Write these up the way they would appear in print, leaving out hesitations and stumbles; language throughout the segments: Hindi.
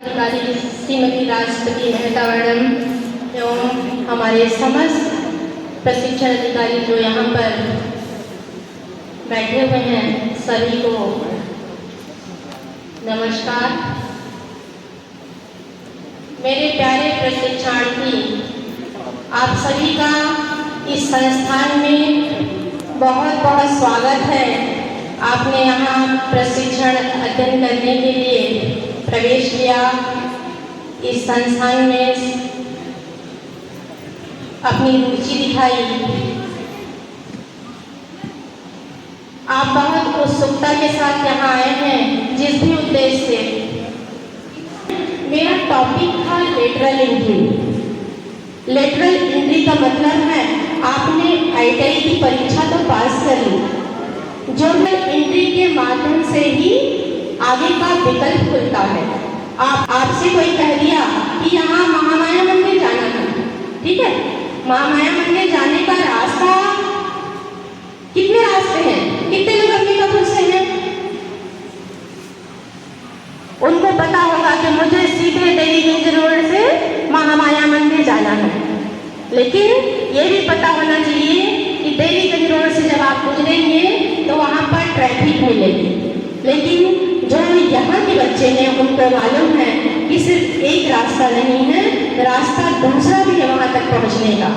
अधिकारी श्रीमती राष्ट्रपति मेहता मैडम एवं हमारे समस्त प्रशिक्षण अधिकारी जो यहाँ पर बैठे हुए हैं, सभी को नमस्कार। मेरे प्यारे प्रशिक्षणार्थी, आप सभी का इस संस्थान में बहुत बहुत स्वागत है। आपने यहाँ प्रशिक्षण अध्ययन करने के लिए प्रवेश किया। इस संस्थान में अपनी रुचि दिखाई। आप बहुत उत्सुकता के साथ यहाँ आए हैं। जिस भी उद्देश्य से मेरा टॉपिक था लेटरल एंट्री। लेटरल एंट्री का मतलब है आपने ITI की परीक्षा तो पास कर ली, जो एंट्री के माध्यम से ही आगे का विकल्प खुलता है। आपसे कोई कह दिया कि यहाँ महामाया मंदिर जाना है, ठीक है। महामाया मंदिर जाने का रास्ता, कितने रास्ते हैं, कितने लोग अंबिकापुर से हैं? उनको पता होगा कि मुझे सीधे देवीगंज रोड से महामाया मंदिर जाना है, लेकिन ये भी पता होना चाहिए कि देवीगंज रोड से जब आप गुजरेंगे तो वहाँ पर ट्रैफिक मिलेगी। लेकिन जो यहाँ के बच्चे हैं उनको मालूम है कि सिर्फ एक रास्ता नहीं है, रास्ता दूसरा भी है वहाँ तक पहुँचने का।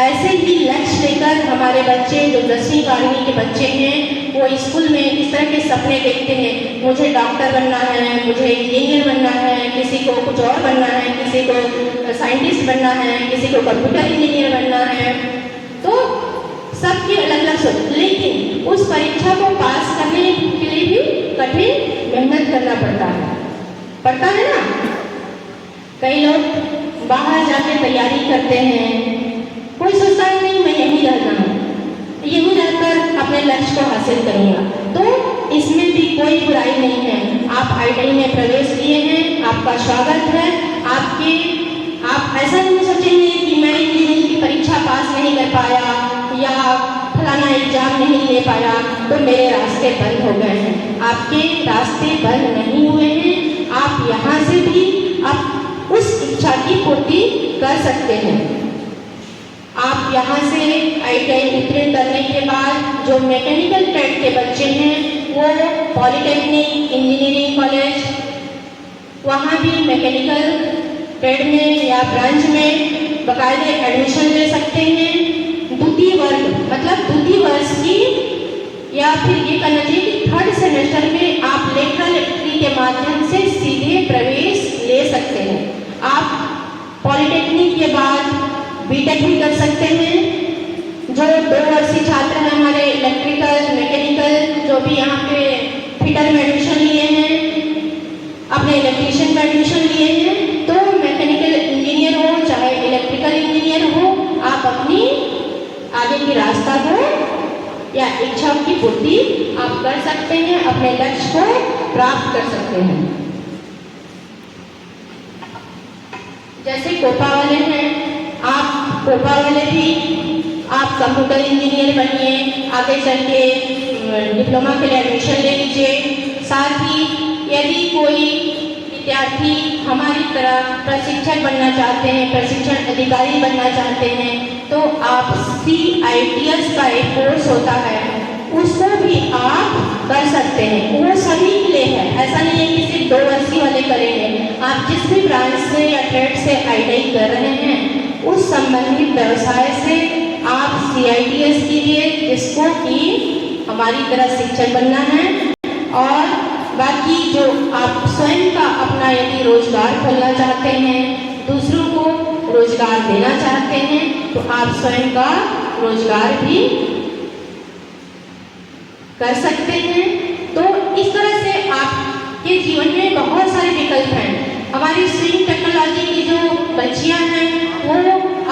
ऐसे ही लक्ष्य लेकर हमारे बच्चे जो 10वीं 12वीं के बच्चे हैं, वो स्कूल में इस तरह के सपने देखते हैं, मुझे डॉक्टर बनना है, मुझे इंजीनियर बनना है, किसी को कुछ और बनना है, किसी को साइंटिस्ट बनना है, किसी को कंप्यूटर इंजीनियर बनना है। तो सबकी अलग अलग सोच, लेकिन उस परीक्षा को पास करने के लिए भी कठिन मेहनत करना पड़ता है ना। कई लोग बाहर जाके तैयारी करते हैं, कोई सोचता है नहीं मैं यहीं रहना है, यहीं रहकर अपने लक्ष्य को हासिल करूंगा। तो इसमें भी कोई बुराई नहीं है। आप ITI में प्रवेश लिए हैं, आपका स्वागत है। आप ऐसा नहीं सोचेंगे कि मैं इंजीनियरिंग की परीक्षा पास नहीं कर पाया या फलाना एग्जाम नहीं ले पाया तो मेरे रास्ते बंद हो गए हैं। आपके रास्ते बंद नहीं हुए हैं। आप यहाँ से भी आप उस इच्छा की पूर्ति कर सकते हैं। आप यहाँ से ITI उत्तीर्ण करने के बाद जो मैकेनिकल ट्रेड के बच्चे हैं, वो पॉलिटेक्निक इंजीनियरिंग कॉलेज, वहाँ भी मैकेनिकल ट्रेड में या ब्रांच में बाकायदे एडमिशन ले सकते हैं। द्वितीय वर्ग मतलब द्वितीय वर्ष की, या फिर ये कहना चाहिए कि 3rd सेमेस्टर में आप लेटरल एंट्री के माध्यम से सीधे प्रवेश ले सकते हैं। आप पॉलिटेक्निक के बाद BTech भी कर सकते हैं। जो 2 वर्षीय छात्र हैं हमारे इलेक्ट्रिकल मैकेनिकल, जो भी यहाँ पे फिटर में एडमिशन लिए हैं, अपने इलेक्ट्रीशियन में एडमिशन लिए हैं, तो मैकेनिकल इंजीनियर हो चाहे इलेक्ट्रिकल इंजीनियर हो, आप अपनी आगे की रास्ता हो या इच्छाओं की पूर्ति आप कर सकते हैं, अपने लक्ष्य को प्राप्त कर सकते हैं। जैसे कोपा वाले हैं, आप कोपा वाले भी आप कंप्यूटर इंजीनियर बनिए, आगे चल के डिप्लोमा के लिए एडमिशन ले लीजिए। साथ ही यदि कोई विद्यार्थी हमारी तरह प्रशिक्षक बनना चाहते हैं, प्रशिक्षण अधिकारी बनना चाहते हैं, तो आप CITS का एक कोर्स होता है, उसको भी आप कर सकते हैं। वो सभी के लिए है, ऐसा नहीं है कि सिर्फ 2 वर्षीय वाले करेंगे। आप जिस भी ब्रांच से या ट्रेड से ITI कर रहे हैं, उस संबंधित व्यवसाय से आप CITS कीजिए, जिसको कि हमारी तरह शिक्षक बनना है। और बाकी जो आप स्वयं का अपना यदि रोजगार खोलना चाहते हैं, दूसरों को रोजगार देना चाहते हैं, तो आप स्वयं का रोजगार भी कर सकते हैं। तो इस तरह से आपके जीवन में बहुत सारे विकल्प हैं। हमारी स्विंग टेक्नोलॉजी की जो बच्चियां हैं, वो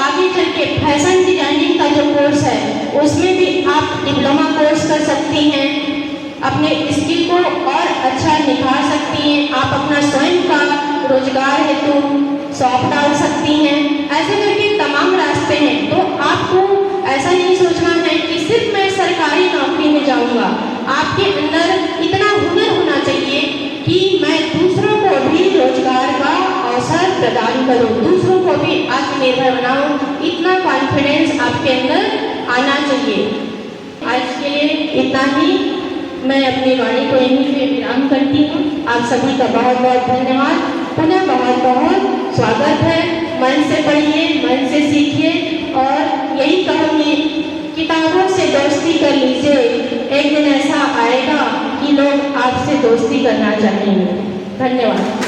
आगे चल के फैशन डिजाइनिंग का जो कोर्स है, उसमें भी आप डिप्लोमा कोर्स कर सकती हैं, अपने स्किल को और अच्छा निखार सकती हैं। आप अपना स्वयं का रोजगार हेतु शॉप डाल सकती हैं। ऐसे करके तमाम रास्ते हैं। तो आपको ऐसा नहीं सोचना है कि सिर्फ मैं सरकारी नौकरी में जाऊंगा। आपके अंदर इतना हुनर होना चाहिए कि मैं दूसरों को काम करो, दूसरों को भी आत्मनिर्भर बनाओ, इतना कॉन्फिडेंस आपके अंदर आना चाहिए। आज के लिए इतना ही, मैं अपनी वाणी को यहीं पे विराम करती हूँ। आप सभी का बहुत बहुत धन्यवाद, पुनः बहुत बहुत स्वागत है। मन से पढ़िए, मन से सीखिए, और यही कहूँगी, किताबों से दोस्ती कर लीजिए, एक दिन ऐसा आएगा कि लोग आपसे दोस्ती करना चाहेंगे। धन्यवाद।